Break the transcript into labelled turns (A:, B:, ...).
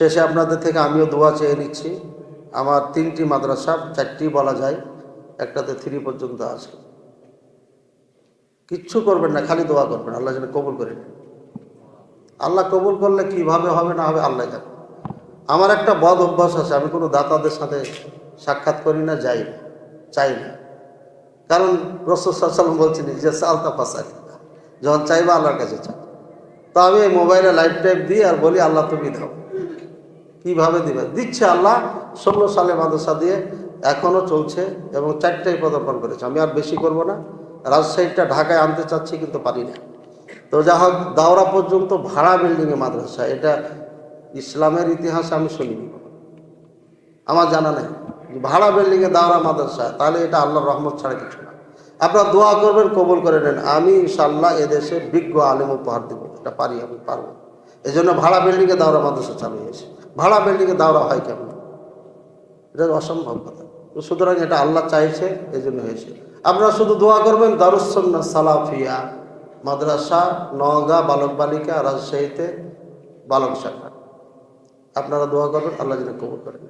A: শেষে আপনাদের থেকে আমিও দোয়া চেয়ে নিচ্ছি। আমার 3টি মাদ্রাসা, 4টি বলা যায়, একটাতে 3 পর্যন্ত আছে। কিচ্ছু করবেন না, খালি দোয়া করবেন, আল্লাহ যেন কবুল করে নেন। আল্লাহ কবুল করলে কিভাবে হবে না হবে আল্লাহ জানে। আমার একটা বদ অভ্যাস আছে, আমি কোনো দাতাদের সাথে সাক্ষাৎ করি না, যাই না, চাই না। কারণ রাসূল সাল্লাল্লাহু আলাইহি ওয়াসাল্লাম বলছেন যে সালতা ফাসালি, যখন চাইবা আল্লাহর কাছে চাও। তো আমি এই মোবাইলে লাইভ টাইপ দিই আর বলি আল্লাহ তুমি দাও। কিভাবে দিবে? দিচ্ছে আল্লাহ। 16 সালে মাদ্রাসা দিয়ে এখনও চলছে এবং 4টাই পদার্পণ করেছে। আমি আর বেশি করব না। রাজশাহীটা ঢাকায় আনতে চাচ্ছি কিন্তু পারি না। তো যা হোক, দাওরা পর্যন্ত ভাড়া বিল্ডিংয়ে মাদ্রাসা, এটা ইসলামের ইতিহাসে আমি শুনিনি, আমার জানা নেই। ভাড়া বিল্ডিংয়ে দাওরা মাদ্রাসা, তাহলে এটা আল্লাহর রহমত ছাড়া কিছু না। আপনারা দোয়া করবেন, কবুল করে নেন। আমি ইনশাআল্লাহ এদেশে বিজ্ঞ আলেম উপহার দেবো, এটা পারি, আমি পারবো। এই জন্য ভাড়া বিল্ডিংয়ে দাওরা মাদ্রাসা চালু হয়েছে। ভাড়া বিল্ডিংয়ে দাওরা হয় কেমন? এটা অসম্ভব কথা। তো সুতরাং এটা আল্লাহ চাইছে, এই জন্য হয়েছে। আপনারা শুধু দোয়া করবেন। দারুস সুন্নাহ সালাফিয়া মাদ্রাসা, নওগাঁ বালক বালিকা, রাজশাহীতে বালক শাখা। আপনারা দোয়া করবেন, আল্লাহ যেন কবুল করেন।